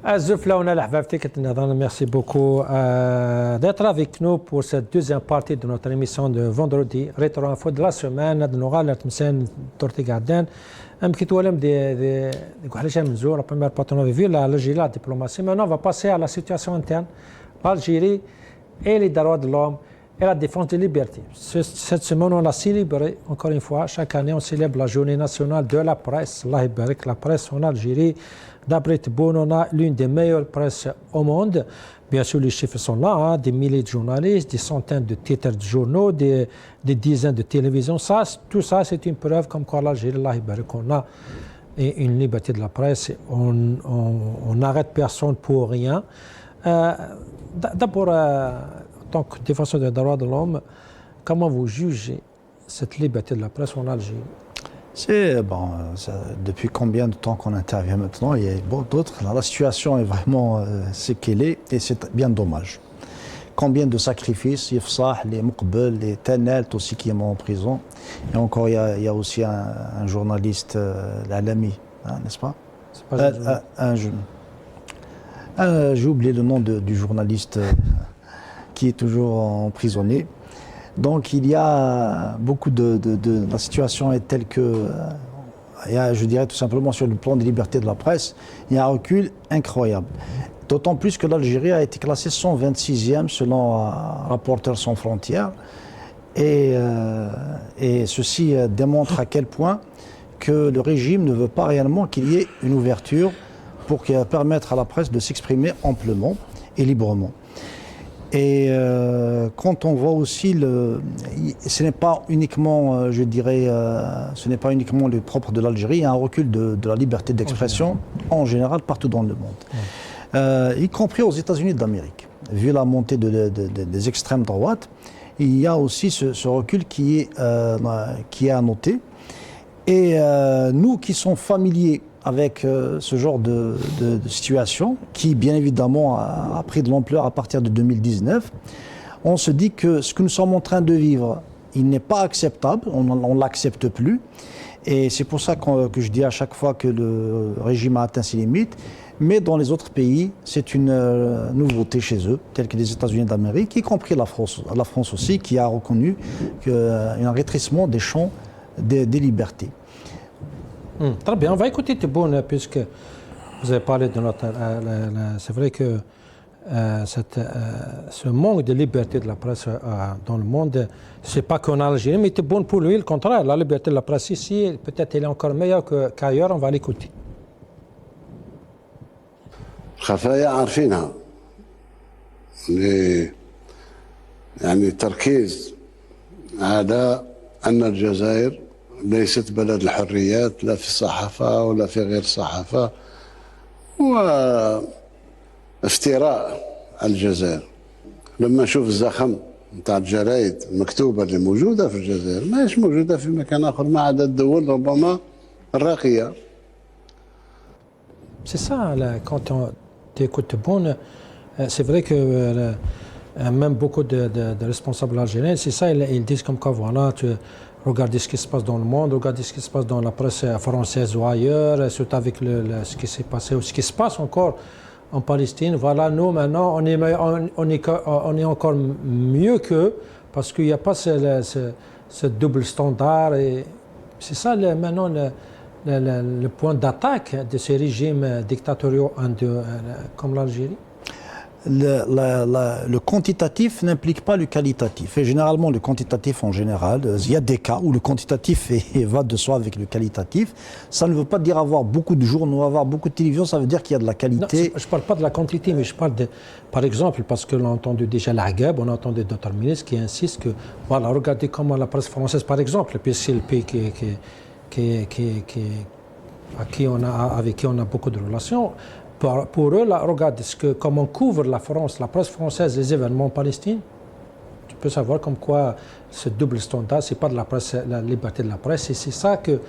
Azuf Laouna merci beaucoup d'être avec nous pour cette deuxième partie de notre émission de vendredi, Rétro Info de la semaine. Nous allons nous Tortigarden. Un petit peu de la première partie, on a vu l'Algérie, la diplomatie. Maintenant, on va passer à la situation interne. L'Algérie et les droits de l'homme et la défense des libertés. Cette semaine, on a célébré, encore une fois, chaque année, on célèbre la journée nationale de la presse. La presse en Algérie. D'après Tebboune, on a l'une des meilleures presses au monde. Bien sûr, les chiffres sont là, hein, des milliers de journalistes, des centaines de titres de journaux, des dizaines de télévisions. Tout ça, c'est une preuve comme quoi l'Algérie, on a une liberté de la presse. On n'arrête personne pour rien. D'abord, en tant que défenseur des droits de l'homme, comment vous jugez cette liberté de la presse en Algérie? C'est bon, depuis combien de temps qu'on intervient maintenant? Il y a d'autres. La situation est vraiment ce qu'elle est et c'est bien dommage. Combien de sacrifices, Yefsah, les Moukbel, les Tanelt aussi qui est mort en prison. Et encore, il y a aussi un journaliste, l'Alami, hein, n'est-ce pas? C'est pas j'ai oublié le nom du journaliste qui est toujours emprisonné. Donc il y a beaucoup la situation est telle que, je dirais tout simplement sur le plan des libertés de la presse, il y a un recul incroyable. D'autant plus que l'Algérie a été classée 126e selon Reporters sans frontières. Et ceci démontre à quel point que le régime ne veut pas réellement qu'il y ait une ouverture pour permettre à la presse de s'exprimer amplement et librement. Et quand on voit aussi, ce n'est pas uniquement, je dirais, ce n'est pas uniquement le propre de l'Algérie, il y a un recul de la liberté d'expression en général partout dans le monde, y compris aux États-Unis d'Amérique. Vu la montée des extrêmes droites, il y a aussi ce recul qui est à noter. Et nous qui sommes familiers avec ce genre de situation, qui bien évidemment a pris de l'ampleur à partir de 2019, on se dit que ce que nous sommes en train de vivre, il n'est pas acceptable, on ne l'accepte plus. Et c'est pour ça que je dis à chaque fois que le régime a atteint ses limites. Mais dans les autres pays, c'est une nouveauté chez eux, tels que les États-Unis d'Amérique, y compris la France aussi, qui a reconnu un rétrécissement des champs des libertés. Très bien, on va écouter Tebboune, puisque vous avez parlé de notre... c'est vrai que ce manque de liberté de la presse dans le monde, ce n'est pas qu'en Algérie, mais Tebboune pour lui, le contraire. La liberté de la presse ici, peut-être elle est encore meilleure qu'ailleurs, on va l'écouter. خفايا عارفينها يعني التركيز على أن الجزائر ليست بلد الحريات لا في الصحافة ولا في غير الصحافة وافتراء الجزائر. لما نشوف الزخم نتاع الجرايد المكتوبة اللي موجودة في الجزائر ما هيش موجودة في مكان آخر ما عدا الدول ربما الراقية. C'est ça, là, quand on écoute Tebboune, c'est vrai que même beaucoup de responsables algériens, c'est ça, ils disent comme quoi, voilà, regardez ce qui se passe dans le monde, regardez ce qui se passe dans la presse française ou ailleurs, surtout avec ce qui s'est passé ou ce qui se passe encore en Palestine. Voilà, nous maintenant, on est encore mieux qu'eux parce qu'il n'y a pas ce double standard. Et c'est ça maintenant le point d'attaque de ces régimes dictatoriaux comme l'Algérie. Le quantitatif n'implique pas le qualitatif. Et généralement, le quantitatif en général, il y a des cas où le quantitatif va de soi avec le qualitatif. Ça ne veut pas dire avoir beaucoup de journaux, avoir beaucoup de télévision, ça veut dire qu'il y a de la qualité. Non, je ne parle pas de la quantité, mais je parle par exemple, parce que l'on a entendu déjà l'Agab, on a entendu d'autres ministres qui insistent que, voilà, regardez comment la presse française, par exemple, puis c'est le pays avec qui on a beaucoup de relations. Pour eux, là, regarde comment couvre la France, la presse française, les événements en Palestine. Tu peux savoir comme quoi ce double standard, ce n'est pas de la presse, la liberté de la presse. Et c'est ça que,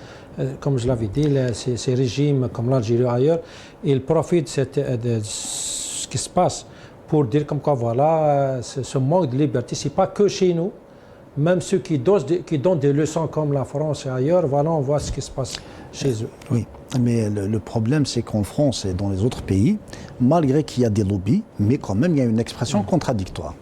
comme je l'avais dit, ces régimes comme l'Algérie ou ailleurs, ils profitent de ce qui se passe pour dire comme quoi, voilà, ce manque de liberté, ce n'est pas que chez nous. Même ceux qui donnent des leçons comme la France et ailleurs, voilà, on voit ce qui se passe chez eux. Oui. Mais le problème, c'est qu'en France et dans les autres pays, malgré qu'il y a des lobbies, mais quand même, il y a une expression contradictoire.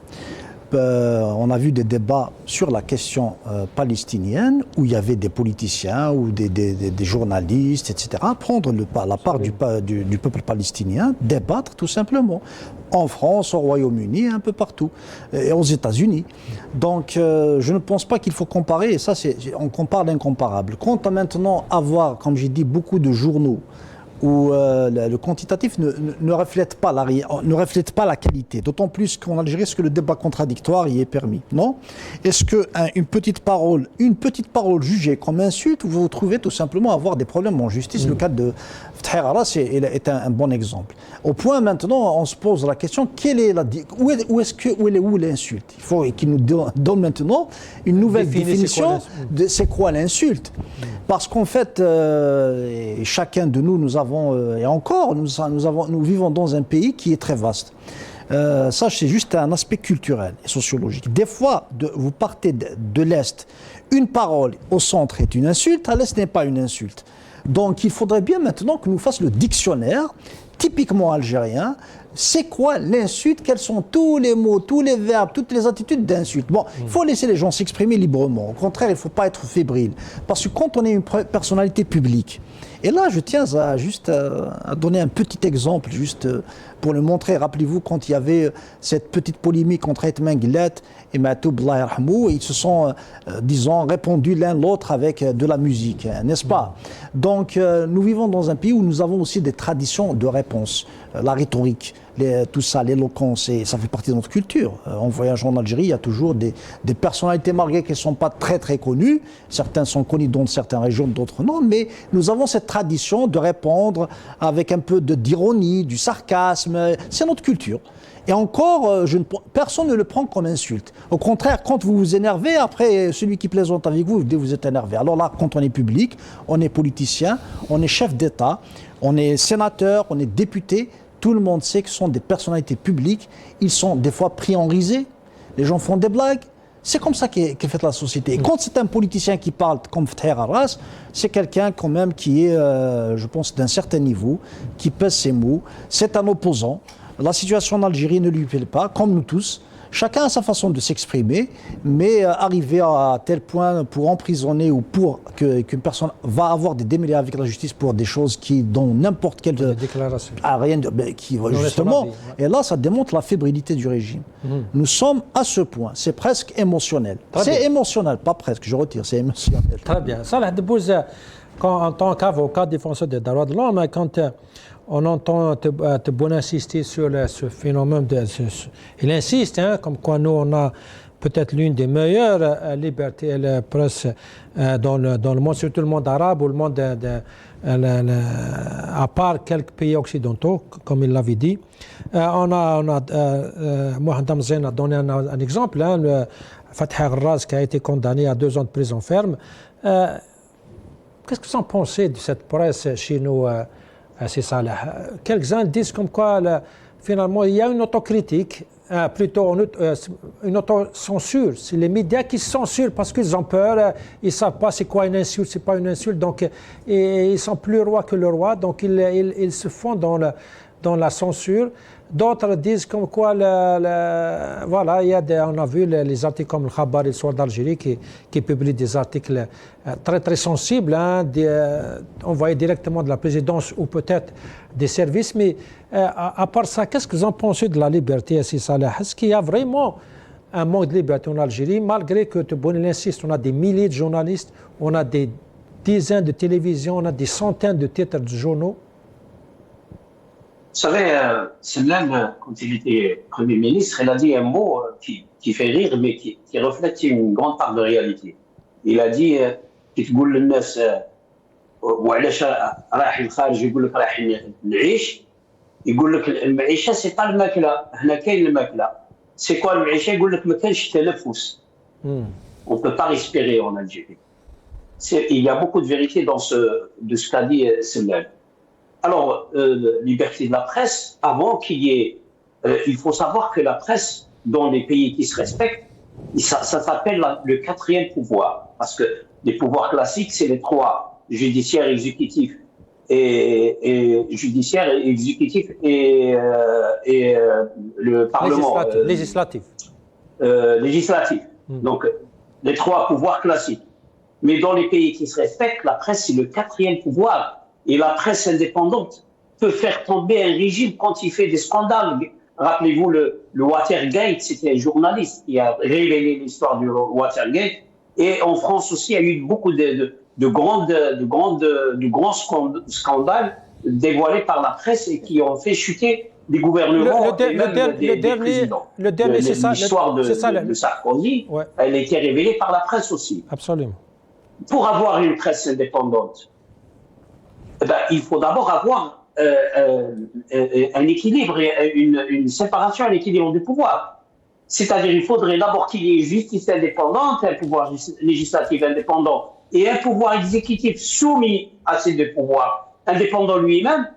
On a vu des débats sur la question palestinienne où il y avait des politiciens ou des journalistes, etc., prendre la part du peuple palestinien, débattre tout simplement. En France, au Royaume-Uni, un peu partout, et aux États-Unis. Donc, je ne pense pas qu'il faut comparer, et ça, on compare l'incomparable. Quant à maintenant avoir, comme j'ai dit, beaucoup de journaux où le quantitatif ne reflète pas la qualité. D'autant plus qu'en Algérie, est-ce que le débat contradictoire y est permis? Non. Est-ce qu'une petite parole jugée comme insulte, vous vous trouvez tout simplement avoir des problèmes en justice? Le cas de Fethi Haras est un bon exemple. Au point maintenant, on se pose la question, où est l'insulte? Il faut qu'il nous donne maintenant une nouvelle définition de c'est quoi l'insulte. Parce qu'en fait, chacun de nous, nous vivons dans un pays qui est très vaste. Ça, c'est juste un aspect culturel et sociologique. Des fois, vous partez de l'Est, une parole au centre est une insulte, à l'Est n'est pas une insulte. Donc, il faudrait bien maintenant que nous fassions le dictionnaire typiquement algérien. C'est quoi l'insulte? Quels sont tous les mots, tous les verbes, toutes les attitudes d'insulte? Bon, il faut laisser les gens s'exprimer librement. Au contraire, il ne faut pas être fébrile. Parce que quand on est une personnalité publique, et là, je tiens à donner un petit exemple, juste pour le montrer. Rappelez-vous, quand il y avait cette petite polémique entre Aïtman Guillet et Matoub Allah yarhamou, ils se sont, disons, répondus l'un l'autre avec de la musique, n'est-ce pas? Donc, nous vivons dans un pays où nous avons aussi des traditions de réponse, la rhétorique, tout ça, l'éloquence, et ça fait partie de notre culture. En voyageant en Algérie, il y a toujours des personnalités, malgré qu'elles ne sont pas très très connues. Certains sont connus dans certaines régions, d'autres non, mais nous avons cette tradition de répondre avec un peu d'ironie, du sarcasme. C'est notre culture. Et encore, personne ne le prend comme insulte. Au contraire, quand vous vous énervez, après, celui qui plaisante avec vous, vous êtes énervé. Alors là, quand on est public, on est politicien, on est chef d'État, on est sénateur, on est député, tout le monde sait que ce sont des personnalités publiques. Ils sont des fois pris en risée. Les gens font des blagues. C'est comme ça qu'est faite la société. Et quand c'est un politicien qui parle comme Fethi Haras, c'est quelqu'un quand même qui est, je pense, d'un certain niveau, qui pèse ses mots. C'est un opposant. La situation en Algérie ne lui plaît pas, comme nous tous. Chacun a sa façon de s'exprimer, mais arriver à tel point pour emprisonner ou pour qu'une personne va avoir des démêlés avec la justice pour des choses dont n'importe quelle déclaration. Justement, et là, ça démontre la fébrilité du régime. Nous sommes à ce point, c'est presque émotionnel. C'est émotionnel, pas presque, je retire, c'est émotionnel. Très bien. Salah Debbouz, en tant qu'avocat défenseur des droits de l'homme, quand on entend te insister sur ce phénomène, il insiste, comme quoi nous on a peut-être l'une des meilleures libertés et la presse dans le monde, surtout le monde arabe ou le monde à part quelques pays occidentaux, comme il l'avait dit. Mohamed Hamzain a donné un exemple, le Fethi Haras qui a été condamné à 2 ans de prison ferme. Qu'est-ce que vous en pensez de cette presse chez nous, c'est Salah? Quelques-uns disent comme quoi, finalement, il y a une autocritique, plutôt une autocensure. C'est les médias qui se censurent parce qu'ils ont peur, ils ne savent pas c'est quoi une insulte, c'est pas une insulte, donc ils sont plus rois que le roi, donc ils se font dans la censure. D'autres disent comme quoi, voilà, on a vu les articles comme le Khabar et le Soir d'Algérie qui publient des articles très très sensibles, envoyés directement de la présidence ou peut-être des services. Mais à part ça, qu'est-ce que vous en pensez de la liberté, Assis Salah? Est-ce qu'il y a vraiment un manque de liberté en Algérie, malgré que Tebboune insiste, on a des milliers de journalistes, on a des dizaines de télévisions, on a des centaines de titres de journaux? Vous savez, Semlane, quand il était Premier ministre, il a dit un mot qui fait rire, mais qui reflète une grande part de réalité. Il a dit كي تقول للناس وعلاش رايح للخارج يقول لك رايح نعيش يقول لك المعيشه سي با الماكله هنا كاين الماكله سي كوا المعيشه يقول لك ما كاينش التنفس on peut pas respirer en Algérie. Il y a beaucoup de vérité de ce qu'a dit Semlane. Alors, liberté de la presse, avant qu'il y ait... il faut savoir que la presse, dans les pays qui se respectent, ça s'appelle le 4e pouvoir. Parce que les pouvoirs classiques, c'est les 3, judiciaire, exécutif et judiciaire, et exécutif et le Parlement législatif. Législatif. Donc, les trois pouvoirs classiques. Mais dans les pays qui se respectent, la presse, c'est le quatrième pouvoir. Et la presse indépendante peut faire tomber un régime quand il fait des scandales. Rappelez-vous, le Watergate, c'était un journaliste qui a révélé l'histoire du Watergate. Et en France aussi, il y a eu beaucoup de grands scandales dévoilés par la presse et qui ont fait chuter des gouvernements et même des présidents. Le dernier, c'est ça. L'histoire de Sarkozy, ouais. Elle a été révélée par la presse aussi. Absolument. Pour avoir une presse indépendante, il faut d'abord avoir un équilibre, une séparation, un équilibre du pouvoir. C'est-à-dire il faudrait d'abord qu'il y ait une justice indépendante, un pouvoir législatif indépendant et un pouvoir exécutif soumis à ces deux pouvoirs, indépendant lui-même,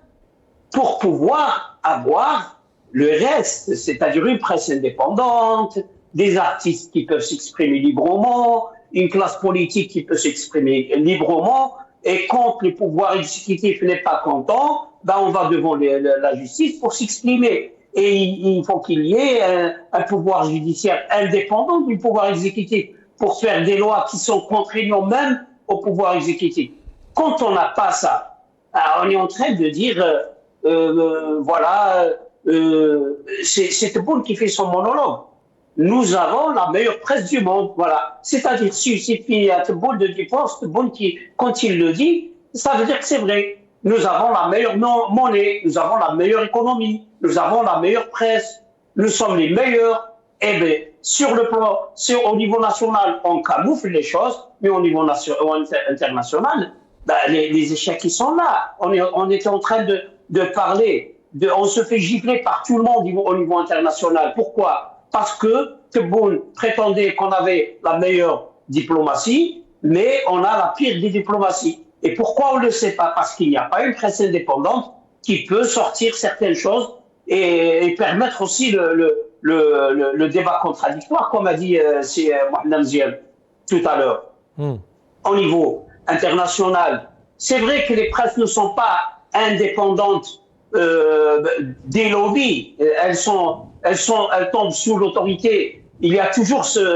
pour pouvoir avoir le reste, c'est-à-dire une presse indépendante, des artistes qui peuvent s'exprimer librement, une classe politique qui peut s'exprimer librement, et quand le pouvoir exécutif n'est pas content, on va devant la justice pour s'exprimer. Et il faut qu'il y ait un pouvoir judiciaire indépendant du pouvoir exécutif pour faire des lois qui sont contraignantes même au pouvoir exécutif. Quand on n'a pas ça, on est en train de dire, c'est Tebboune qui fait son monologue. Nous avons la meilleure presse du monde, voilà. C'est-à-dire, il suffit à Tebboune de dire, Tebboune qui, quand il le dit, ça veut dire que c'est vrai. Nous avons la meilleure monnaie, nous avons la meilleure économie, nous avons la meilleure presse, nous sommes les meilleurs. Eh bien, au niveau national, on camoufle les choses, mais au niveau international, les échecs qui sont là. On était en train de parler, on se fait gifler par tout le monde au niveau international. Pourquoi? Parce que Tebboune prétendait qu'on avait la meilleure diplomatie, mais on a la pire des diplomaties. Et pourquoi on ne le sait pas? Parce qu'il n'y a pas une presse indépendante qui peut sortir certaines choses et permettre aussi le débat contradictoire, comme a dit Mohamed Mziane tout à l'heure. Au niveau international, c'est vrai que les presses ne sont pas indépendantes des lobbies. Elles tombent sous l'autorité. Il y a toujours cette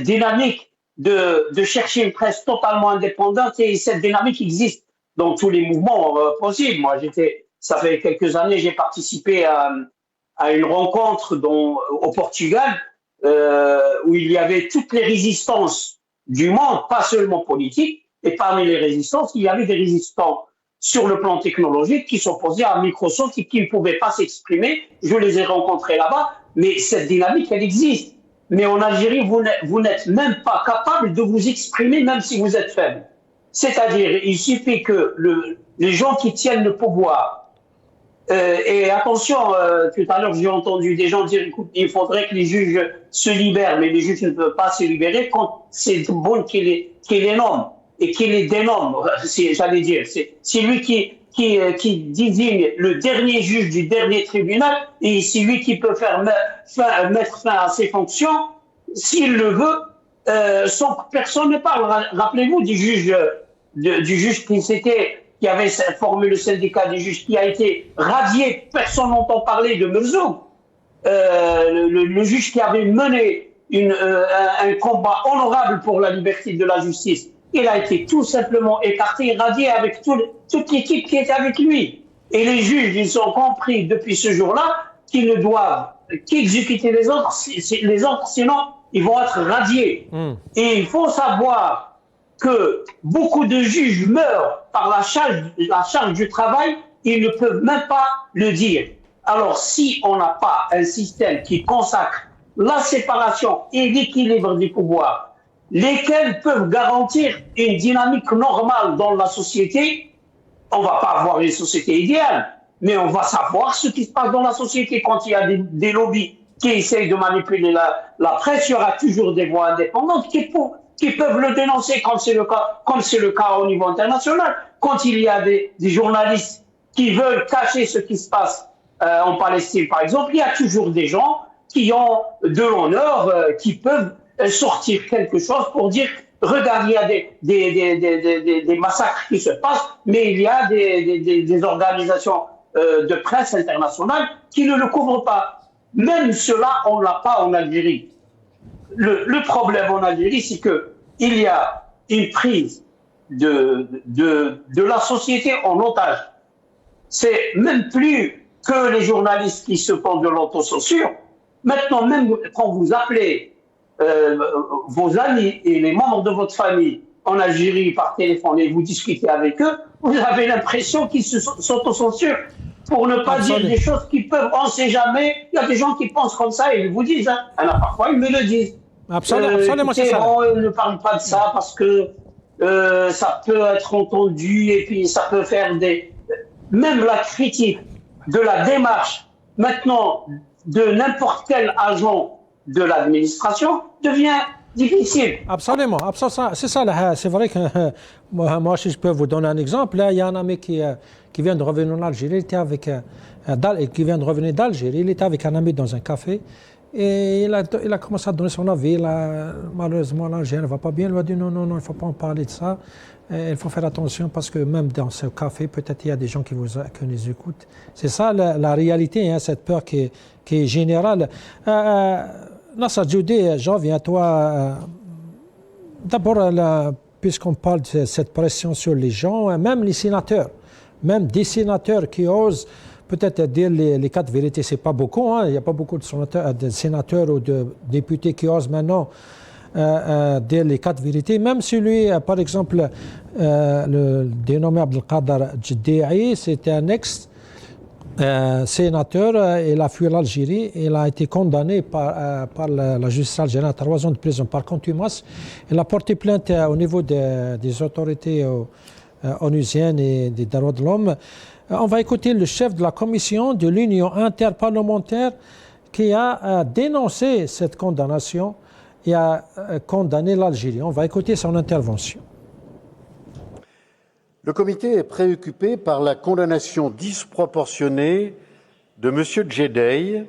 dynamique de chercher une presse totalement indépendante, et cette dynamique existe dans tous les mouvements possibles. Moi, ça fait quelques années, j'ai participé à une rencontre au Portugal où il y avait toutes les résistances du monde, pas seulement politiques, et parmi les résistances, il y avait des résistants sur le plan technologique qui s'opposaient à Microsoft et qui ne pouvaient pas s'exprimer. Je les ai rencontrés là-bas, mais cette dynamique, elle existe. Mais en Algérie, vous n'êtes même pas capable de vous exprimer, même si vous êtes faible. C'est-à-dire, il suffit que les gens qui tiennent le pouvoir, et attention, tout à l'heure, j'ai entendu des gens dire, écoute, il faudrait que les juges se libèrent, mais les juges ne peuvent pas se libérer quand c'est bon qui les nomme et qui les dénomme, j'allais dire. C'est lui qui désigne le dernier juge du dernier tribunal, et c'est lui qui peut mettre fin à ses fonctions, s'il le veut, sans que personne ne parle. Rappelez-vous du juge qui avait formé le syndicat des juges, qui a été radié, personne n'entend parler de Merzoug, le juge qui avait mené un combat honorable pour la liberté de la justice. Il a été tout simplement écarté, radié avec toute l'équipe qui était avec lui. Et les juges, ils ont compris depuis ce jour-là qu'ils ne doivent qu'exécuter les autres, sinon ils vont être radiés. Et il faut savoir que beaucoup de juges meurent par la charge du travail, ils ne peuvent même pas le dire. Alors, si on n'a pas un système qui consacre la séparation et l'équilibre du pouvoir, lesquels peuvent garantir une dynamique normale dans la société, on ne va pas avoir une société idéale, mais on va savoir ce qui se passe dans la société. Quand il y a des lobbies qui essayent de manipuler la presse, il y aura toujours des voix indépendantes qui peuvent le dénoncer, comme c'est le cas au niveau international. Quand il y a des journalistes qui veulent cacher ce qui se passe en Palestine, par exemple, il y a toujours des gens qui ont de l'honneur, qui peuvent sortir quelque chose pour dire Regarde, il y a des massacres qui se passent, mais il y a des organisations de presse internationale qui ne le couvrent pas. Même cela, on ne l'a pas en Algérie. Le problème en Algérie, c'est qu'il y a une prise de la société en otage. C'est même plus que les journalistes qui se font de l'autocensure. Maintenant, même quand vous appelez vos amis et les membres de votre famille en Algérie par téléphone et vous discutez avec eux, vous avez l'impression qu'ils s'autocensurent pour ne pas dire des choses qui peuvent, on ne sait jamais. Il y a des gens qui pensent comme ça et ils vous disent, hein. Alors parfois ils me le disent. Absolument, c'est ça. Bon, ne parle pas de ça parce que ça peut être entendu et puis ça peut faire même la critique de la démarche maintenant de n'importe quel agent de l'administration devient difficile. Absolument, c'est ça. C'est vrai que moi, si je peux vous donner un exemple, là, il y a un ami qui vient de revenir en Algérie, il était avec, qui vient de revenir d'Algérie, il était avec un ami dans un café et il a commencé à donner son avis. Malheureusement, l'Algérie ne va pas bien. Il lui a dit non, il ne faut pas en parler de ça. Il faut faire attention parce que même dans ce café, peut-être il y a des gens qui nous écoutent. C'est ça la réalité, hein, cette peur qui est générale. Nassar Djoudi, j'en viens à toi. D'abord, puisqu'on parle de cette pression sur les gens, même les sénateurs, même des sénateurs qui osent peut-être dire les quatre vérités, c'est pas beaucoup, hein, il n'y a pas beaucoup de sénateurs ou de députés qui osent maintenant dire les quatre vérités. Même celui, par exemple, le dénommé Abdelkader Djedei, c'était un ex-sénateur, il a fui l'Algérie, il a été condamné par la justice algérienne à 3 ans de prison par contumace. Il a porté plainte au niveau des autorités onusiennes et des droits de l'homme. On va écouter le chef de la commission de l'Union interparlementaire qui a dénoncé cette condamnation et a condamné l'Algérie. On va écouter son intervention. Le comité est préoccupé par la condamnation disproportionnée de M. Djedei,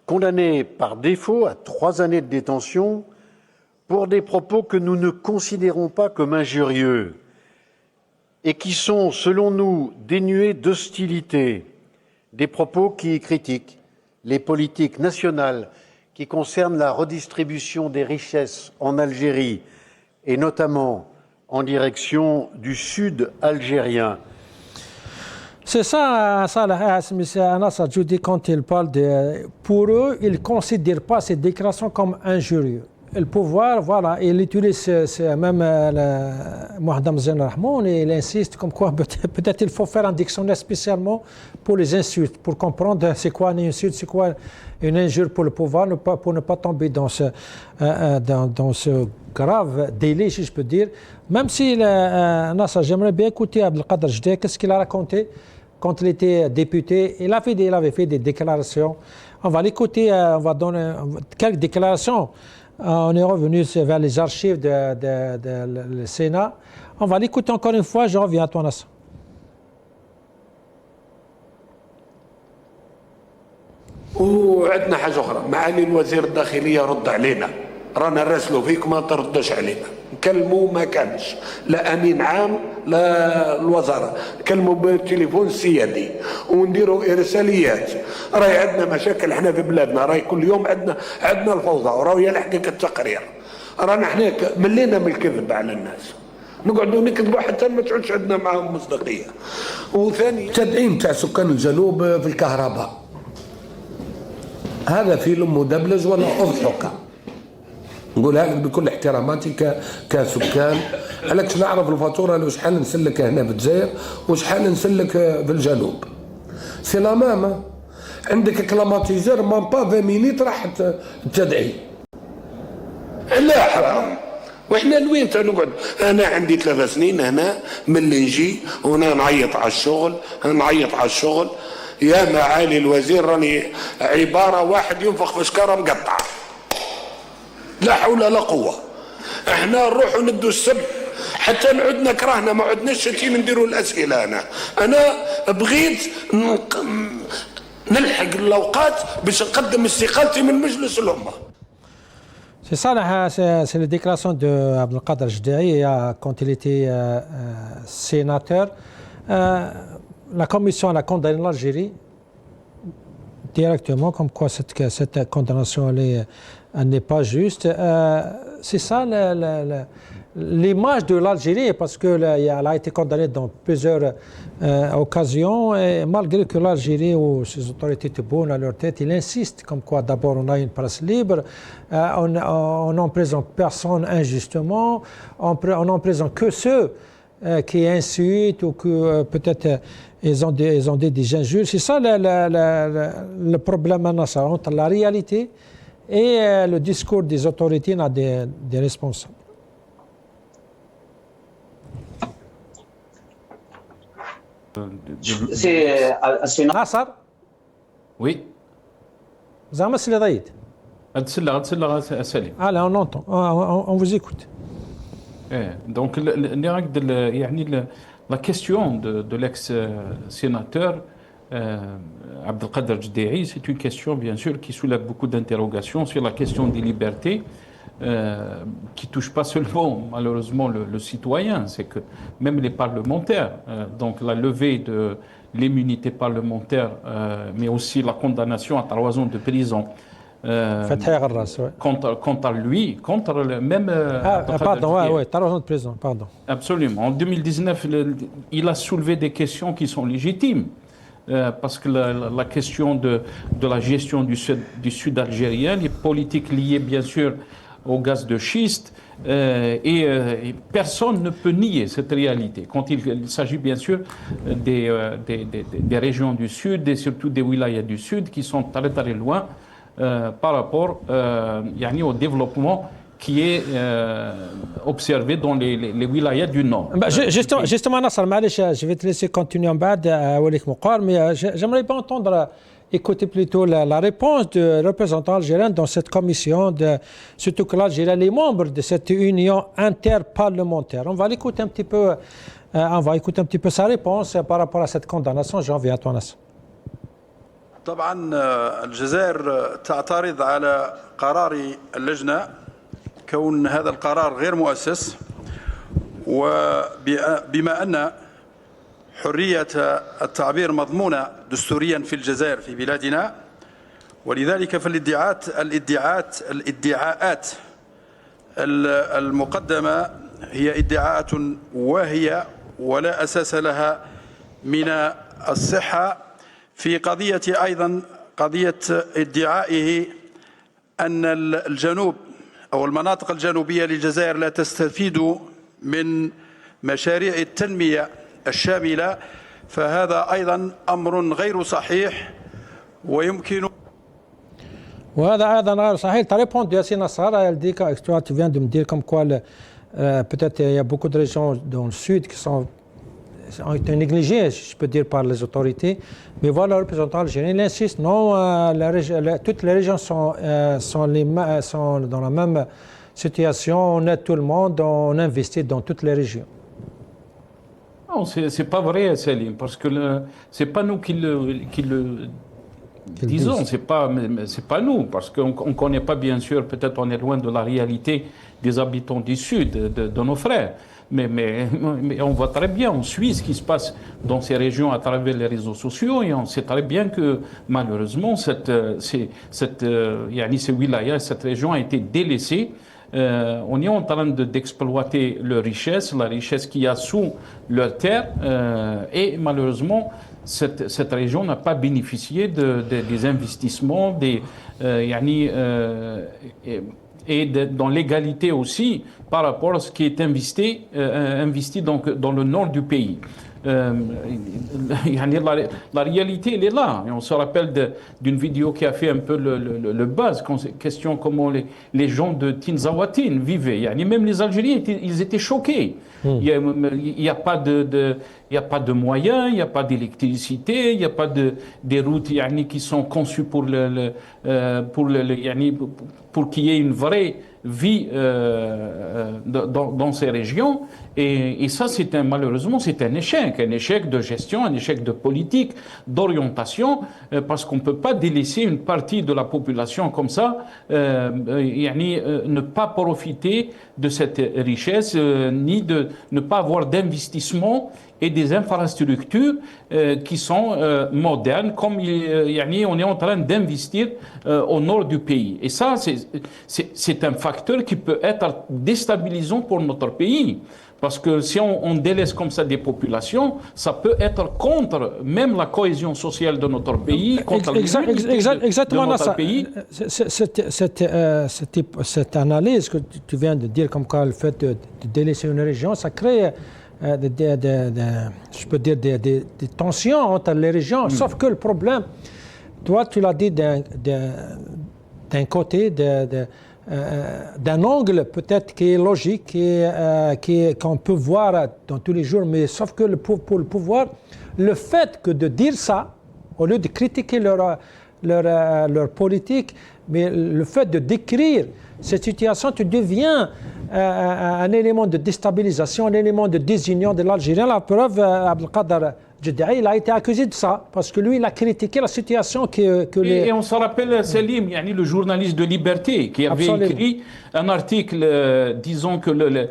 condamné par défaut à 3 années de détention pour des propos que nous ne considérons pas comme injurieux et qui sont, selon nous, dénués d'hostilité, des propos qui critiquent les politiques nationales qui concernent la redistribution des richesses en Algérie et notamment en direction du sud algérien. C'est ça, M. Nassar Djoudi, quand il parle pour eux, ils ne considèrent pas ces déclarations comme injurieuses. Le pouvoir, voilà, il utilise même Mohamed Mzen Rahmoun et il insiste comme quoi peut-être il faut faire un dictionnaire spécialement pour les insultes, pour comprendre c'est quoi une insulte, c'est quoi une injure pour le pouvoir, pour ne pas tomber dans ce grave délit, si je peux dire. Même si Nassar, j'aimerais bien écouter Abdelkader Djedei, qu'est-ce qu'il a raconté quand il était député. Il avait fait des déclarations. On va l'écouter, on va donner quelques déclarations. On est revenu vers les archives du Sénat. On va l'écouter encore une fois. Je reviens à toi, Nassar. وعندنا حاجه اخرى معالي الوزير الداخليه رد علينا رانا نراسلوا فيك ما تردش علينا نكلموا ما كانش لا امين عام لا الوزاره نكلموا بالتليفون السيادي ونديروا ارساليات راهي عندنا مشاكل احنا في بلادنا راهي كل يوم عندنا الفوضى وراهي لحقك التقرير رانا احنا ملينا من الكذب على الناس نقعدوا نكذبوا حتى ما تعودش عندنا معاهم مصداقيه. وثاني تدعيم تاع سكان الجنوب في الكهرباء هذا فيلم مدبلج ولا اضحك نقولها لك بكل احتراماتي كسكان عليكش نعرف الفاتوره لو شحال نسلك هنا في الجزائر وشحال نسلك في الجنوب. سي لا ماما عندك كلاماتيزور ما با 20 مينيت راح تدعي. لا حرام واحنا لوين نقعد. انا عندي 3 سنين هنا من اللي نجي وانا نعيط على الشغل يا معالي الوزير راني عباره واحد ينفخ في شكاره مقطعه لا حول لا قوه. احنا نروحوا ندوا السب حتى نعدنا كرهنا ما عدناش شاتين نديروا الاسئله. انا بغيت نلحق الاوقات باش نقدم استقالتي من مجلس الامه. C'est ça, c'est la déclaration de Abdelkader Jdaï quand il était sénateur. La commission a condamné l'Algérie directement, comme quoi cette condamnation elle n'est pas juste. C'est ça l'image de l'Algérie, parce qu'elle a été condamnée dans plusieurs occasions, et malgré que l'Algérie ou ses autorités Tebboune à leur tête, ils insistent comme quoi d'abord on a une presse libre, on n'emprisonne personne injustement, on n'emprisonne que ceux qui insultent ou que peut-être ils ont des injures. C'est ça le problème entre la réalité et le discours des autorités des responsables. C'est Nasser, Oui. زعما سي اللي ضيت. غتسلى سليم. Allez, on entend, on vous écoute. Donc, la question de l'ex-sénateur Abdelkader Jdaï, c'est une question bien sûr qui soulève beaucoup d'interrogations sur la question des libertés, qui ne touche pas seulement malheureusement le citoyen, c'est que même les parlementaires, donc la levée de l'immunité parlementaire, mais aussi la condamnation à 3 ans de prison. Contre lui, contre même... pardon, oui, 3 ans de prison, pardon. Absolument. En 2019, il a soulevé des questions qui sont légitimes, parce que la question de la gestion du sud algérien, les politiques liées bien sûr au gaz de schiste, et personne ne peut nier cette réalité. Quand il s'agit bien sûr des régions du sud et surtout des wilayas du sud qui sont très très loin par rapport au développement qui est observé dans les wilayas du nord. Justement, Nasser, je vais te laisser continuer en bas, mais j'aimerais pas entendre, écouter plutôt la réponse du représentant algérien dans cette commission, surtout que l'Algérie est membre de cette union interparlementaire. On va l'écouter un petit peu, sa réponse par rapport à cette condamnation. J'en viens à toi, Nasser. طبعا الجزائر تعترض على قرار اللجنة كون هذا القرار غير مؤسس، وبما أن حرية التعبير مضمونة دستوريا في الجزائر في بلادنا، ولذلك فالادعاءات المقدمة هي ادعاءات واهية ولا أساس لها من الصحة. في قضية أيضا قضية ادعائه أن الجنوب أو المناطق الجنوبية للجزائر لا تستفيد من مشاريع التنمية الشاملة، فهذا أيضا أمر غير صحيح ويمكن. وهذا أيضا غير صحيح. Tu as répondu à Nasser, elle dit que toi tu viens de me dire comme quoi peut-être il y a beaucoup de régions dans le sud qui ont été négligées, je peux dire, par les autorités. Mais voilà, le représentant algérien il insiste, non, toutes les régions sont dans la même situation, on aide tout le monde, on investit dans toutes les régions. Non, c'est pas vrai, Salim, parce que c'est pas nous qui le disons, c'est pas nous, parce qu'on connaît pas, bien sûr, peut-être on est loin de la réalité des habitants du sud, de nos frères. Mais on voit très bien, on suit ce qui se passe dans ces régions à travers les réseaux sociaux, et on sait très bien que malheureusement ces wilayas, cette région a été délaissée. On est en train d'exploiter la richesse qu'il y a sous leur terre, et malheureusement cette région n'a pas bénéficié des investissements, et dans l'égalité aussi par rapport à ce qui est investi donc dans le nord du pays. La réalité, elle est là. Et on se rappelle d'une vidéo qui a fait un peu le buzz, question comment les gens de Tinzaouatine vivaient. Même les Algériens, ils étaient choqués. Il n'y a pas de moyens, il n'y a pas d'électricité, il n'y a pas des routes qui sont conçues pour qu'il y ait une vraie vit dans ces régions. Et ça, malheureusement, c'est un échec de gestion, un échec de politique, d'orientation, parce qu'on ne peut pas délaisser une partie de la population comme ça, ne pas profiter de cette richesse, ni de ne pas avoir d'investissement et des infrastructures qui sont modernes, comme on est en train d'investir au nord du pays. Et ça, c'est un facteur qui peut être déstabilisant pour notre pays. Parce que si on délaisse comme ça des populations, ça peut être contre même la cohésion sociale de notre pays, contre exactement de notre pays. Cette analyse que tu viens de dire, comme quoi le fait de délaisser une région, ça crée je peux dire des tensions entre les régions. Sauf que le problème, toi tu l'as dit d'un côté, d'un angle peut-être qui est logique, qu'on peut voir dans tous les jours, mais sauf que pour le pouvoir, le fait que de dire ça, au lieu de critiquer leur politique, mais le fait de décrire cette situation, tu deviens un élément de déstabilisation, un élément de désunion de l'Algérie. La preuve, Abdelkader Djeddaï, il a été accusé de ça, parce que lui, il a critiqué la situation Et on se rappelle Salim, le journaliste de Liberté, qui avait écrit un article disant que les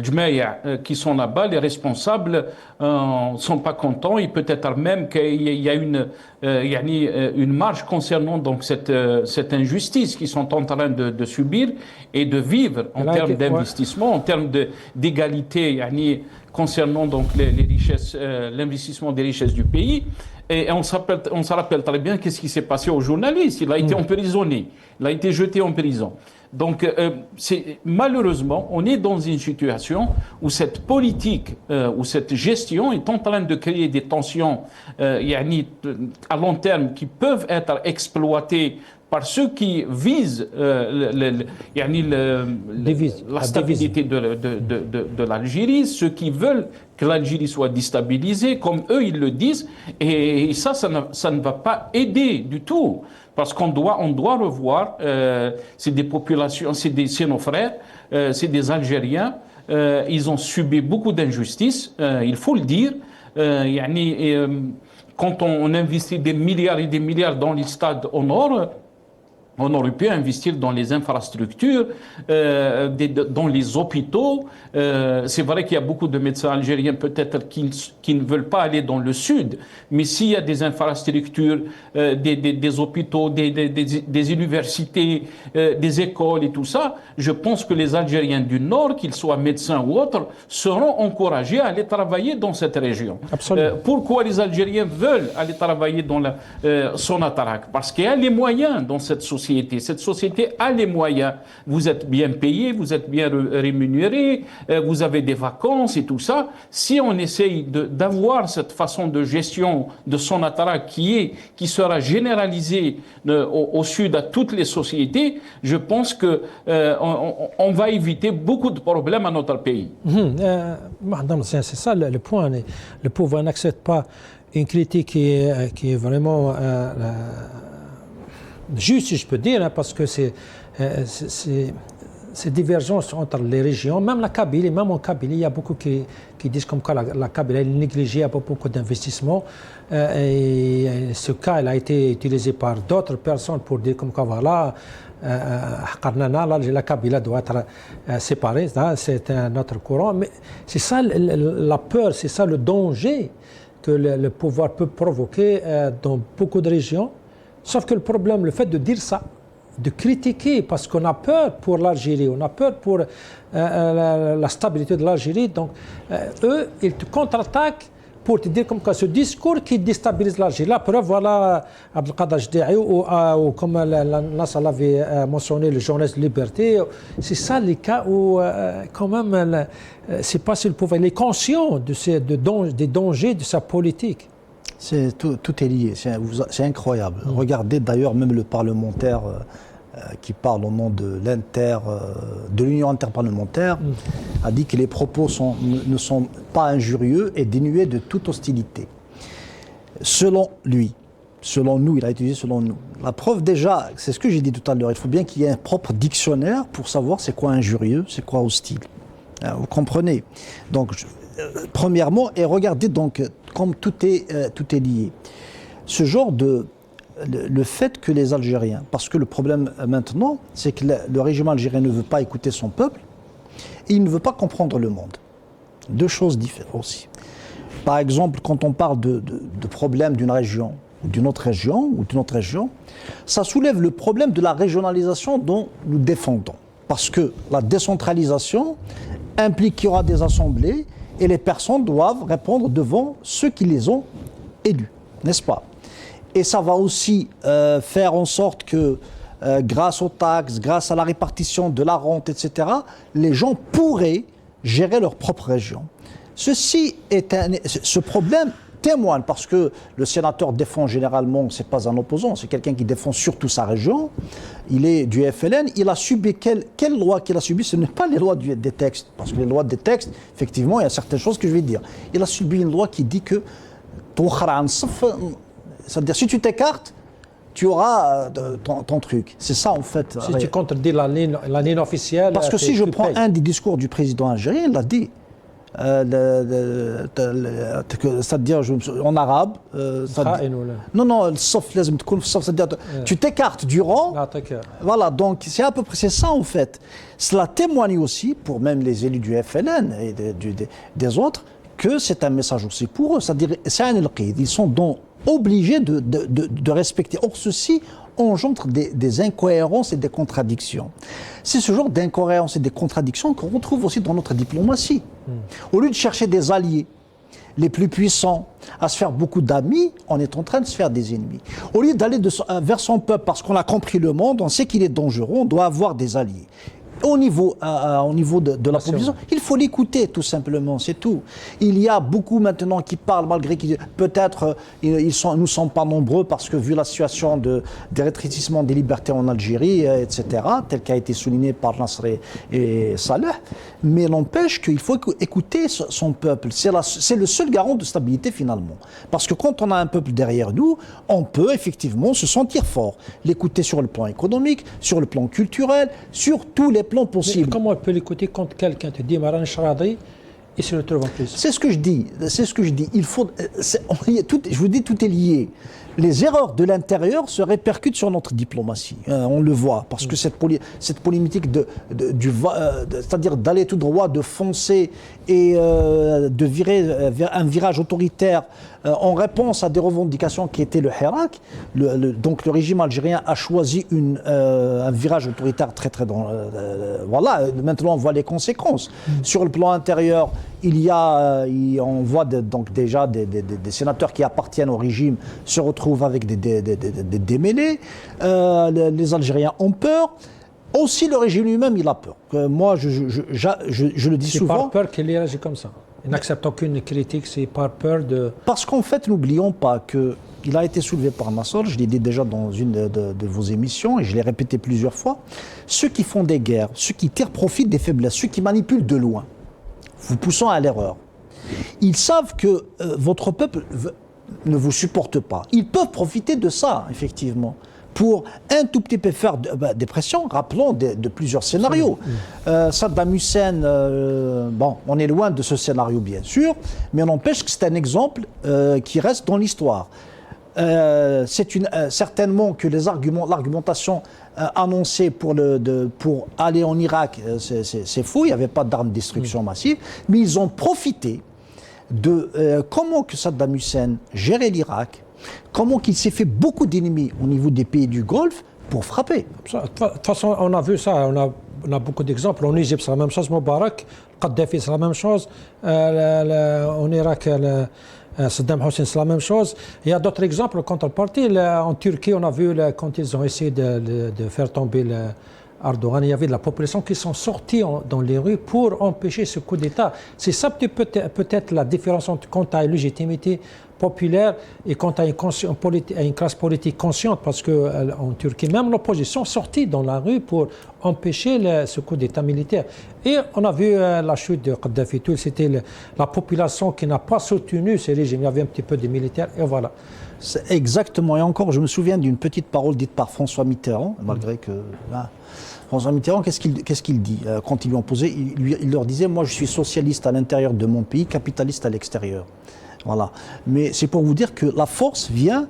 Jmaïa qui sont là-bas, les responsables, ne sont pas contents, et peut-être même qu'il y a une marge concernant donc cette injustice qu'ils sont en train de subir et de vivre en termes d'investissement, en termes d'égalité, concernant donc les richesses, l'investissement des richesses du pays. Et on se rappelle très bien qu'est-ce qui s'est passé au journaliste. Il a été emprisonné, il a été jeté en prison. Donc, malheureusement, on est dans une situation où cette politique, où cette gestion est en train de créer des tensions à long terme qui peuvent être exploitées par ceux qui visent la stabilité de l'Algérie, ceux qui veulent que l'Algérie soit déstabilisée, comme eux ils le disent, et ça ne va pas aider du tout, parce qu'on doit revoir, c'est des populations, c'est nos frères, c'est des Algériens, ils ont subi beaucoup d'injustices, il faut le dire, quand on investit des milliards et des milliards dans les stades au nord, on aurait pu investir dans les infrastructures, dans les hôpitaux. C'est vrai qu'il y a beaucoup de médecins algériens peut-être qui ne veulent pas aller dans le sud, mais s'il y a des infrastructures, des hôpitaux, des universités, des écoles et tout ça, je pense que les Algériens du Nord, qu'ils soient médecins ou autres, seront encouragés à aller travailler dans cette région. Pourquoi les Algériens veulent aller travailler dans Sonatrach? Parce qu'il y a les moyens dans cette société. Cette société a les moyens. Vous êtes bien payé, vous êtes bien rémunéré, vous avez des vacances et tout ça. Si on essaye d'avoir cette façon de gestion de Sonatrach qui sera généralisée au sud à toutes les sociétés, je pense que on va éviter beaucoup de problèmes à notre pays. C'est ça le point. Le pouvoir n'accepte pas une critique qui est vraiment juste, si je peux dire, parce que ces divergences entre les régions, même la Kabylie, même en Kabylie, il y a beaucoup qui disent comme quoi la Kabylie est négligée, il y a pas beaucoup d'investissements. Et ce cas, il a été utilisé par d'autres personnes pour dire comme quoi, voilà, la Kabylie doit être séparée, c'est un autre courant. Mais c'est ça la peur, c'est ça le danger que le pouvoir peut provoquer dans beaucoup de régions. Sauf que le problème, le fait de dire ça, de critiquer, parce qu'on a peur pour l'Algérie, on a peur pour la stabilité de l'Algérie, donc eux, ils te contre-attaquent pour te dire comme quoi ce discours qui déstabilise l'Algérie. La preuve, voilà, Abdelkader Djeddaï, ou comme Nasser l'avait mentionné, le journaliste de Liberté, c'est ça les cas où, quand même, c'est pas sur le pouvoir, il est conscient des dangers de sa politique. Tout est lié, c'est incroyable. Regardez d'ailleurs même le parlementaire qui parle au nom de l'Union interparlementaire, a dit que les propos ne sont pas injurieux et dénués de toute hostilité. Selon lui, Selon nous, il a utilisé selon nous. La preuve déjà, c'est ce que j'ai dit tout à l'heure, il faut bien qu'il y ait un propre dictionnaire pour savoir c'est quoi injurieux, c'est quoi hostile. Vous comprenez? Donc, premièrement, et regardez donc, comme tout est lié. Ce genre de... Le fait que les Algériens, parce que le problème maintenant, c'est que le régime algérien ne veut pas écouter son peuple, et il ne veut pas comprendre le monde. Deux choses différentes aussi. Par exemple, quand on parle de problèmes d'une région, ou d'une autre région, ça soulève le problème de la régionalisation dont nous défendons. Parce que la décentralisation implique qu'il y aura des assemblées, et les personnes doivent répondre devant ceux qui les ont élus, n'est-ce pas? Et ça va aussi faire en sorte que, grâce aux taxes, grâce à la répartition de la rente, etc., les gens pourraient gérer leur propre région. Ce problème témoigne, parce que le sénateur défend généralement, ce n'est pas un opposant, c'est quelqu'un qui défend surtout sa région, il est du FLN, il a subi, quelle loi qu'il a subi? Ce n'est pas les lois des textes, parce que les lois des textes, effectivement, il y a certaines choses que je vais dire. Il a subi une loi qui dit que c'est-à-dire, si tu t'écartes, tu auras ton truc. C'est ça, en fait. Si tu contredis la ligne officielle... Parce que si je prends un des discours du président algérien, il a dit, c'est-à-dire en arabe... c'est-à-dire, tu t'écartes du rang. Voilà, donc c'est à peu près c'est ça, en fait. Cela témoigne aussi, pour même les élus du FLN et des autres, que c'est un message aussi pour eux. C'est-à-dire, ils sont donc obligés de respecter. Or, ceci engendre des incohérences et des contradictions. C'est ce genre d'incohérences et des contradictions qu'on retrouve aussi dans notre diplomatie. Au lieu de chercher des alliés les plus puissants, à se faire beaucoup d'amis, on est en train de se faire des ennemis. Au lieu d'aller vers son peuple parce qu'on a compris le monde, on sait qu'il est dangereux, on doit avoir des alliés. Au niveau de la population, il faut l'écouter tout simplement, c'est tout. Il y a beaucoup maintenant qui parlent malgré qu'ils peut-être nous ne sommes pas nombreux parce que vu la situation des rétrécissements des libertés en Algérie, etc., tel qu'a été souligné par Nasser et Saleh, mais n'empêche qu'il faut écouter son peuple. C'est le seul garant de stabilité finalement. Parce que quand on a un peuple derrière nous, on peut effectivement se sentir fort. L'écouter sur le plan économique, sur le plan culturel, sur tous les plans possibles. Mais comment on peut l'écouter quand quelqu'un te dit Maran Charadi et se retrouve en plus? C'est ce que je dis. C'est ce que je dis. Il faut. Je vous dis, tout est lié. Les erreurs de l'intérieur se répercutent sur notre diplomatie. On le voit parce que cette politique c'est-à-dire d'aller tout droit, de foncer et de virer vers un virage autoritaire en réponse à des revendications qui étaient le Hirak. Donc le régime algérien a choisi un virage autoritaire très voilà. Maintenant on voit les conséquences. Sur le plan intérieur, on voit donc déjà des sénateurs qui appartiennent au régime se retrouvent avec des démêlés. Les Algériens ont peur. Aussi, le régime lui-même, il a peur. Moi, je le dis souvent. C'est par peur qu'il réagit comme ça. Il n'accepte aucune critique, c'est par peur de... Parce qu'en fait, n'oublions pas qu'il a été soulevé par Nasser, je l'ai dit déjà dans une de vos émissions, et je l'ai répété plusieurs fois, ceux qui font des guerres, ceux qui tirent profit des faiblesses, ceux qui manipulent de loin, vous poussant à l'erreur, ils savent que votre peuple ne vous supporte pas. Ils peuvent profiter de ça, effectivement, pour un tout petit peu faire des pressions. Rappelons de plusieurs scénarios. Saddam Hussein, on est loin de ce scénario, bien sûr, mais on n'empêche que c'est un exemple qui reste dans l'histoire. Certainement que l'argumentation annoncée pour aller en Irak, c'est faux, il n'y avait pas d'armes de destruction massive, mais ils ont profité de comment que Saddam Hussein gérait l'Irak, comment qu'il s'est fait beaucoup d'ennemis au niveau des pays du Golfe pour frapper. De toute façon, on a vu ça, on a beaucoup d'exemples. En Égypte, c'est la même chose, Moubarak, Kadhafi, c'est la même chose, en Irak, Saddam Hussein, c'est la même chose. Il y a d'autres exemples contrepartie. En Turquie, on a vu quand ils ont essayé de faire tomber Erdogan, il y avait de la population qui sont sortis dans les rues pour empêcher ce coup d'État. C'est ça peut-être la différence entre quand tu as une légitimité populaire et quand à une classe politique consciente, parce qu'en Turquie, même l'opposition sortit dans la rue pour empêcher ce coup d'État militaire. Et on a vu la chute de Kadhafi, c'était la population qui n'a pas soutenu ce régime. Il y avait un petit peu de militaires et voilà. C'est exactement, et encore, je me souviens d'une petite parole dite par François Mitterrand, malgré que... Là, François Mitterrand, qu'est-ce qu'il dit quand ils lui ont posé, il leur disait, moi je suis socialiste à l'intérieur de mon pays, capitaliste à l'extérieur. Voilà. Mais c'est pour vous dire que la force vient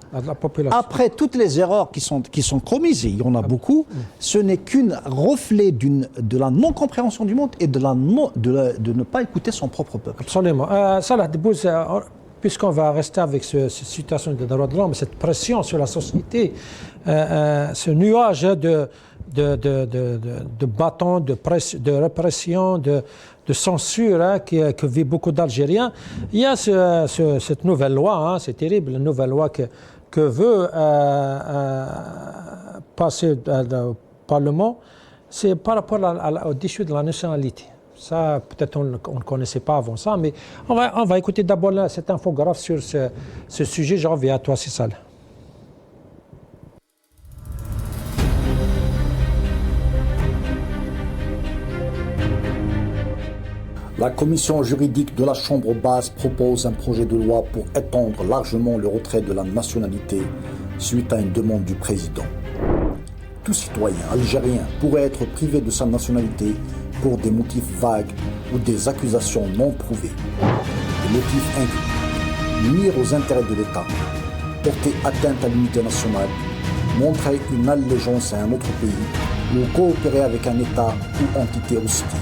après toutes les erreurs qui sont commises, et il y en a beaucoup, ce n'est qu'un reflet de la non-compréhension du monde et de ne pas écouter son propre peuple. Absolument. Salah Debbouz, puisqu'on va rester avec cette situation de droits de l'homme, cette pression sur la société, ce nuage de bâtons, de répression, de censure que vivent beaucoup d'Algériens. Il y a cette nouvelle loi, c'est terrible, la nouvelle loi que veut passer au Parlement, c'est par rapport au déchu de la nationalité. Ça, peut-être on ne connaissait pas avant ça, mais on va écouter d'abord cette infographe sur ce sujet. Je reviens à toi, Sissal. La commission juridique de la Chambre basse propose un projet de loi pour étendre largement le retrait de la nationalité suite à une demande du président. Tout citoyen algérien pourrait être privé de sa nationalité pour des motifs vagues ou des accusations non prouvées. Les motifs incluent nuire aux intérêts de l'État, porter atteinte à l'unité nationale, montrer une allégeance à un autre pays ou coopérer avec un État ou entité hostile.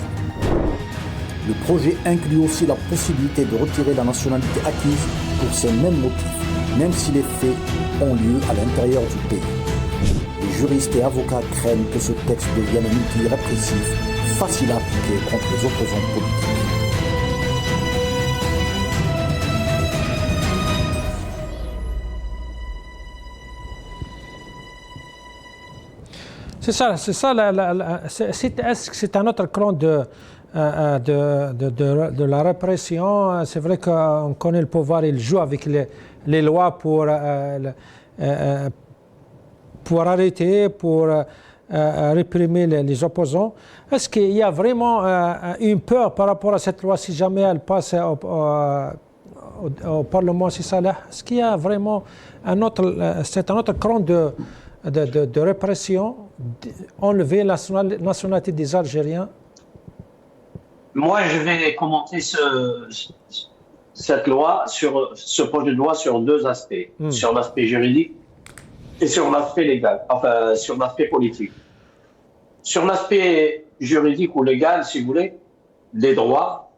Le projet inclut aussi la possibilité de retirer la nationalité acquise pour ces mêmes motifs, même si les faits ont lieu à l'intérieur du pays. Les juristes et avocats craignent que ce texte devienne un outil répressif facile à appliquer contre les opposants politiques. C'est ça. Est-ce que c'est un autre cran de la répression? C'est vrai qu'on connaît le pouvoir, il joue avec les lois pour arrêter, pour réprimer les opposants. Est-ce qu'il y a vraiment une peur par rapport à cette loi si jamais elle passe au Parlement, si ça l'est? Est-ce qu'il y a vraiment un autre cran de répression, enlever la nationalité des Algériens? Moi, je vais commenter cette loi, ce projet de loi sur deux aspects, sur l'aspect juridique et sur l'aspect légal, enfin sur l'aspect politique. Sur l'aspect juridique ou légal, si vous voulez, des droits,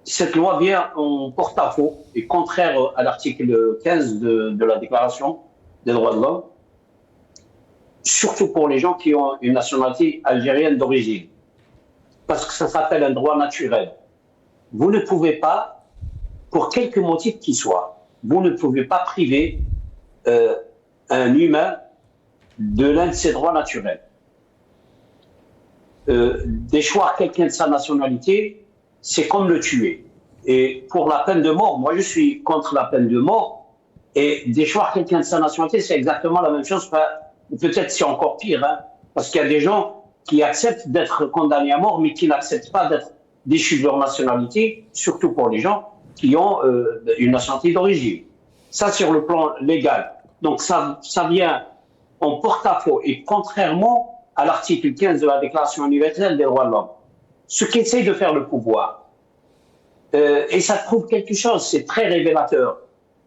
cette loi vient en porte-à-faux et contraire à l'article 15 de la Déclaration des droits de l'homme, surtout pour les gens qui ont une nationalité algérienne d'origine, parce que ça s'appelle un droit naturel. Vous ne pouvez pas, pour quelque motif qu'il soit, vous ne pouvez pas priver un humain de l'un de ses droits naturels. Déchoir quelqu'un de sa nationalité, c'est comme le tuer. Et pour la peine de mort, moi je suis contre la peine de mort, et déchoir quelqu'un de sa nationalité, c'est exactement la même chose, peut-être c'est encore pire, parce qu'il y a des gens qui acceptent d'être condamnés à mort, mais qui n'acceptent pas d'être déchus de leur nationalité, surtout pour les gens qui ont une nationalité d'origine. Ça, sur le plan légal. Donc ça vient en porte-à-faux et contrairement à l'article 15 de la Déclaration universelle des droits de l'homme. Ce qu'essaie de faire le pouvoir. Et ça prouve quelque chose, c'est très révélateur.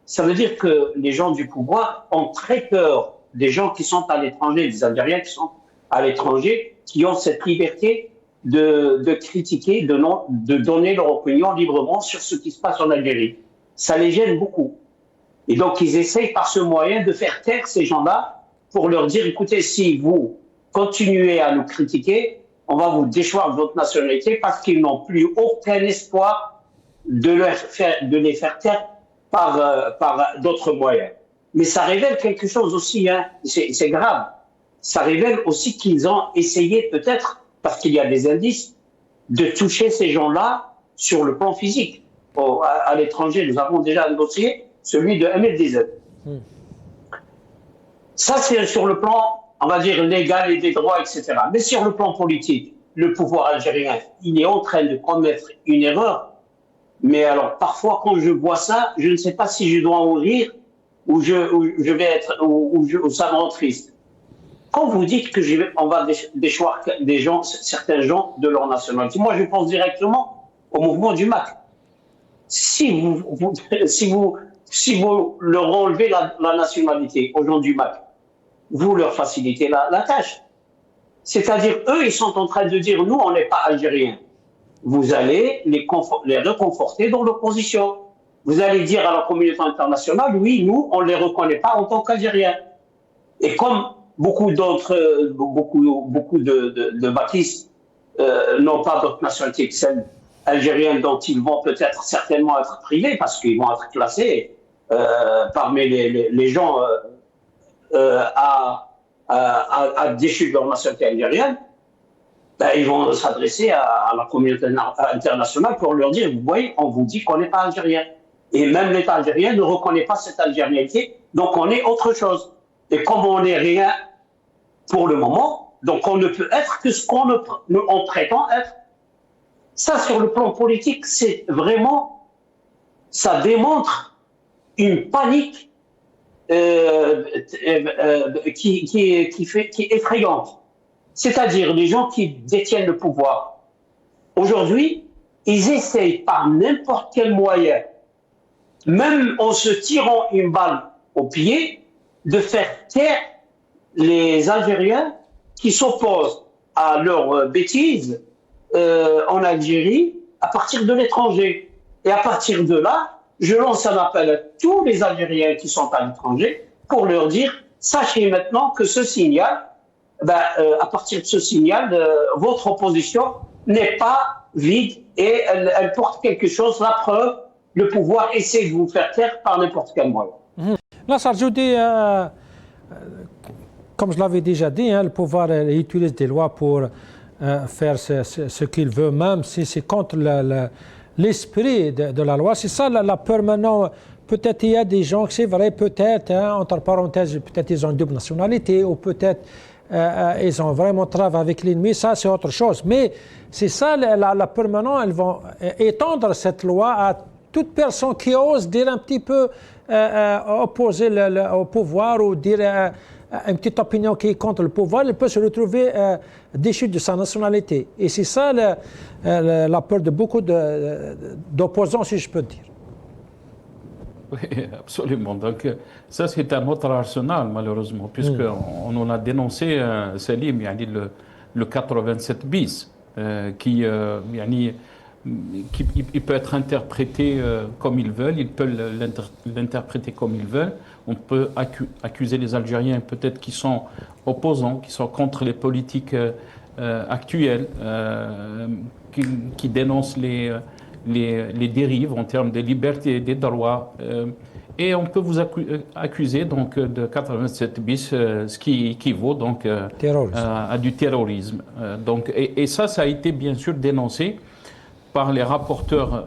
Ça veut dire que les gens du pouvoir ont très peur des gens qui sont à l'étranger, des Algériens qui sont à l'étranger, qui ont cette liberté de critiquer, de donner leur opinion librement sur ce qui se passe en Algérie. Ça les gêne beaucoup. Et donc, ils essayent par ce moyen de faire taire ces gens-là pour leur dire, écoutez, si vous continuez à nous critiquer, on va vous déchoir de votre nationalité parce qu'ils n'ont plus aucun espoir de les faire taire par d'autres moyens. Mais ça révèle quelque chose aussi, c'est grave. Ça révèle aussi qu'ils ont essayé peut-être, parce qu'il y a des indices, de toucher ces gens-là sur le plan physique. À l'étranger, nous avons déjà un dossier celui de MLDZ. Ça, c'est sur le plan, on va dire, légal et des droits, etc. Mais sur le plan politique, le pouvoir algérien, il est en train de commettre une erreur. Mais alors, parfois, quand je vois ça, je ne sais pas si je dois en rire ou je vais être, ou ça me rend triste. Quand vous dites qu'on va déchoir des gens, certains gens de leur nationalité, moi, je pense directement au mouvement du MAC. Si vous leur enlevez la nationalité aux gens du MAC, vous leur facilitez la tâche. C'est-à-dire, eux, ils sont en train de dire, nous, on n'est pas algériens. Vous allez les reconforter dans leur position. Vous allez dire à la communauté internationale, oui, nous, on ne les reconnaît pas en tant qu'Algériens. Et comme beaucoup de maquistes n'ont pas d'autre nationalité que celle algérienne, dont ils vont peut-être certainement être privés, parce qu'ils vont être classés parmi les gens à déchu de leur nationalité algérienne, ben, ils vont s'adresser à la communauté internationale pour leur dire, vous voyez, on vous dit qu'on n'est pas algérien. Et même l'État algérien ne reconnaît pas cette algérianité, donc on est autre chose. Et comme on n'est rien pour le moment, donc on ne peut être que ce qu'on prétend être. Ça, sur le plan politique, c'est vraiment, ça démontre une panique qui est effrayante. C'est-à-dire les gens qui détiennent le pouvoir. Aujourd'hui, ils essayent par n'importe quel moyen, même en se tirant une balle au pied, de faire taire les Algériens qui s'opposent à leurs bêtises en Algérie à partir de l'étranger. Et à partir de là, je lance un appel à tous les Algériens qui sont à l'étranger pour leur dire, sachez maintenant que ce signal, à partir de ce signal, votre opposition n'est pas vide et elle porte quelque chose, la preuve, le pouvoir essaie de vous faire taire par n'importe quel moyen. Nasser Djoudi, comme je l'avais déjà dit, le pouvoir utilise des lois pour faire ce qu'il veut, même si c'est contre l'esprit de la loi. C'est ça la peur maintenant. Peut-être il y a des gens, c'est vrai, peut-être, entre parenthèses, peut-être ils ont une double nationalité, ou peut-être ils ont vraiment travaillé avec l'ennemi, ça c'est autre chose. Mais c'est ça la peur maintenant, elles vont étendre cette loi à toute personne qui ose dire un petit peu opposer au pouvoir ou dire une petite opinion qui est contre le pouvoir, elle peut se retrouver déchue de sa nationalité. Et c'est ça la peur de beaucoup d'opposants, si je peux dire. Oui, absolument. Donc, ça, c'est un autre arsenal, malheureusement, puisqu'on en a dénoncé, Salim, le 87 bis, qui peut être interprété comme ils veulent, ils peuvent l'interpréter comme ils veulent. On peut accuser les Algériens, peut-être, qui sont opposants, qui sont contre les politiques actuelles, qui dénoncent les dérives en termes de liberté et des droits. Et on peut vous accuser donc de 87 bis, ce qui équivaut donc à du terrorisme. Et ça a été bien sûr dénoncé par les rapporteurs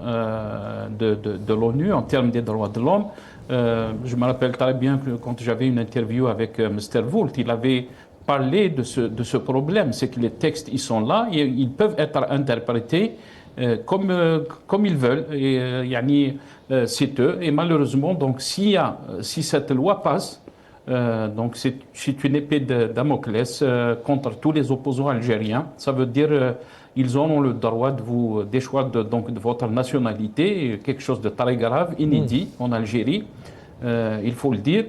de l'ONU en termes des droits de l'homme. Je me rappelle très bien que quand j'avais une interview avec Mr. Woult, il avait parlé de ce problème. C'est que les textes, ils sont là, et ils peuvent être interprétés comme ils veulent. Et c'est eux. Et malheureusement, donc, si cette loi passe, donc c'est une épée de Damoclès contre tous les opposants algériens. Ça veut dire ils ont le droit de vous déchoir de votre nationalité, quelque chose de très grave, inédit en Algérie, il faut le dire.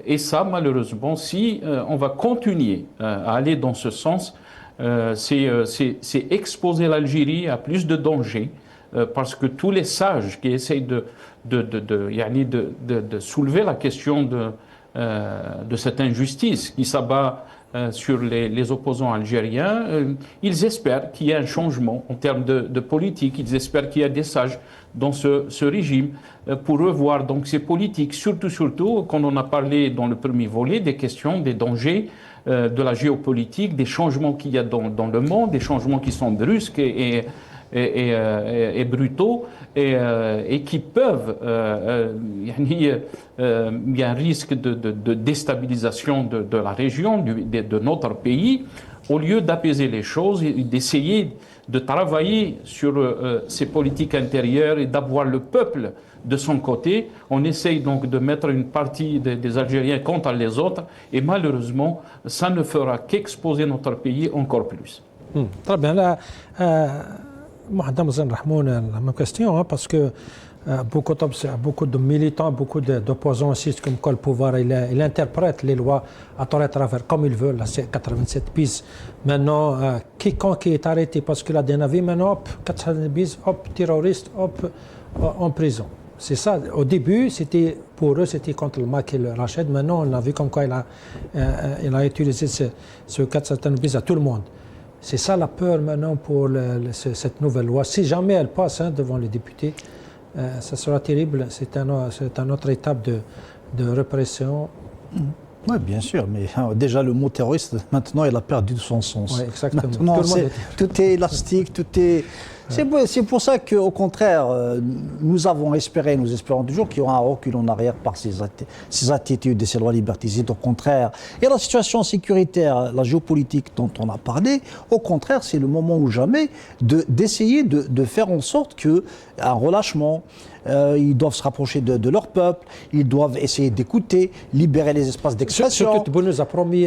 Et ça, malheureusement, si on va continuer à aller dans ce sens, c'est exposer l'Algérie à plus de dangers, parce que tous les sages qui essayent de soulever la question de cette injustice qui s'abat sur les opposants algériens, ils espèrent qu'il y ait un changement en termes de politique, ils espèrent qu'il y a des sages dans ce régime pour revoir donc ces politiques, surtout quand on a parlé dans le premier volet des questions, des dangers de la géopolitique, des changements qu'il y a dans le monde, des changements qui sont brusques et et brutaux et qui peuvent, il y a un risque de déstabilisation de la région, de notre pays. Au lieu d'apaiser les choses et d'essayer de travailler sur ces politiques intérieures et d'avoir le peuple de son côté, on essaye donc de mettre une partie des Algériens contre les autres et malheureusement, ça ne fera qu'exposer notre pays encore plus. Très bien. Là, Mohamed Rahmoun, la même question, parce que beaucoup de militants, beaucoup d'opposants aussi, comme quoi le pouvoir, il interprète les lois à tort et à travers comme il veut. Là, c'est 87 bis. Maintenant, quiconque est arrêté parce qu'il a des navires, maintenant, hop, 87 bis, hop, terroriste, hop, en prison. C'est ça. Au début, c'était pour eux, c'était contre le Mac et le Rachid. Maintenant, on a vu comme quoi il a utilisé ce 87 bis à tout le monde. C'est ça la peur maintenant pour cette nouvelle loi. Si jamais elle passe devant les députés, ça sera terrible. C'est une autre étape de répression. Oui, bien sûr, mais déjà le mot terroriste, maintenant, il a perdu son sens. Oui, exactement. Maintenant, tout est élastique, tout est... C'est pour ça qu'au contraire, nous avons espéré, nous espérons toujours qu'il y aura un recul en arrière par ces attitudes et ces lois liberticides. Au contraire, et la situation sécuritaire, la géopolitique dont on a parlé, au contraire, c'est le moment ou jamais d'essayer de faire en sorte qu'un relâchement, ils doivent se rapprocher de leur peuple, ils doivent essayer d'écouter, libérer les espaces d'expression. Ce que Tebboune nous a promis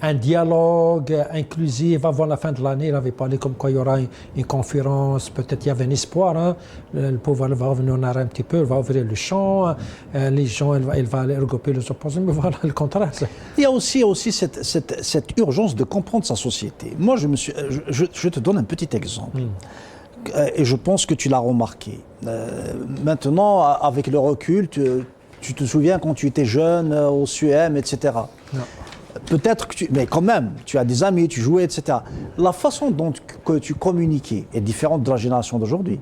un dialogue inclusif avant la fin de l'année. Il avait parlé comme quoi il y aura une conférence, peut-être il y avait un espoir. Le pouvoir va revenir en arrière un petit peu, il va ouvrir le champ, les gens, il va aller regrouper les opposants, mais voilà le contraire. Il y a aussi cette urgence de comprendre sa société. Moi, je te donne un petit exemple. Et je pense que tu l'as remarqué. Maintenant, avec le recul, tu te souviens quand tu étais jeune, au SUEM, etc. Non. Peut-être que mais quand même, tu as des amis, tu jouais, etc. La façon dont que tu communiquais est différente de la génération d'aujourd'hui.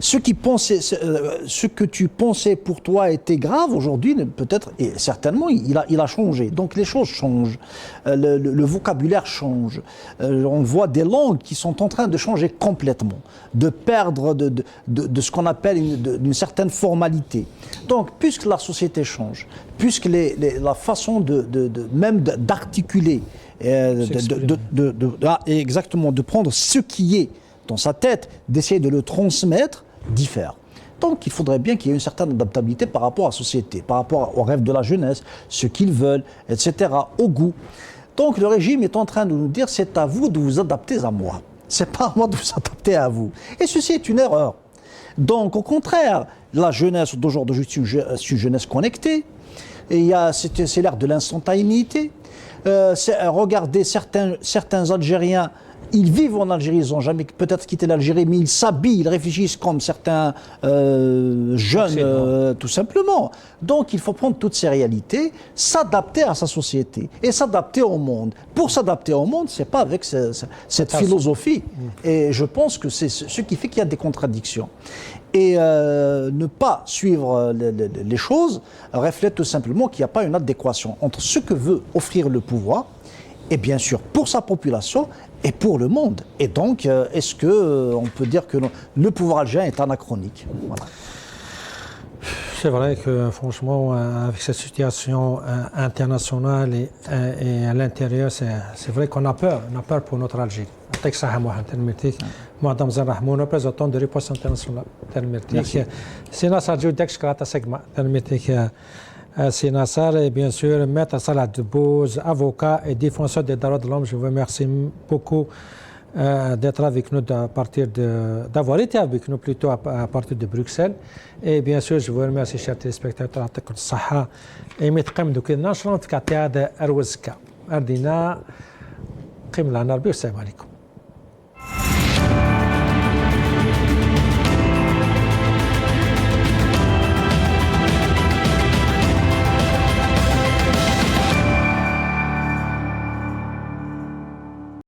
Ce que tu pensais pour toi était grave, aujourd'hui, peut-être, et certainement, il a changé. Donc les choses changent, le vocabulaire change. On voit des langues qui sont en train de changer complètement, de perdre de ce qu'on appelle une certaine formalité. Donc, puisque la société change, puisque la façon même d'articuler, exactement, de prendre ce qui est dans sa tête, d'essayer de le transmettre, diffère. Donc il faudrait bien qu'il y ait une certaine adaptabilité par rapport à la société, par rapport aux rêves de la jeunesse, ce qu'ils veulent, etc., au goût. Donc le régime est en train de nous dire, c'est à vous de vous adapter à moi. C'est pas à moi de vous adapter à vous. Et ceci est une erreur. Donc au contraire, la jeunesse d'aujourd'hui est une jeunesse connectée, et c'est l'ère de l'instantanéité. Regardez certains Algériens, ils vivent en Algérie, ils n'ont jamais peut-être quitté l'Algérie, mais ils s'habillent, ils réfléchissent comme certains jeunes, tout simplement. Donc il faut prendre toutes ces réalités, s'adapter à sa société et s'adapter au monde. Pour s'adapter au monde, ce n'est pas avec cette philosophie. Et je pense que c'est ce qui fait qu'il y a des contradictions. Et ne pas suivre les choses reflète tout simplement qu'il n'y a pas une adéquation entre ce que veut offrir le pouvoir, et bien sûr pour sa population, et pour le monde. Et donc, est-ce qu'on peut dire que le pouvoir algérien est anachronique? Voilà. C'est vrai que franchement, avec cette situation internationale et à l'intérieur, c'est vrai qu'on a peur. On a peur pour notre Algérie. Madame Zarrahmoun, représentant de Riposte Internationale. C'est Nassar Djoudek, Shkrata Segma. C'est Nassar et bien sûr Maître Salah Debouze, avocat et défenseur des droits de l'homme. Je vous remercie beaucoup d'être avec nous, d'avoir été avec nous plutôt à partir de Bruxelles. Et bien sûr, je vous remercie, chers téléspectateurs, à Saha et Metqem de Kidnash, Rant Katia de Arwazka. Ardina, Qim la Narbi, salam alaikum.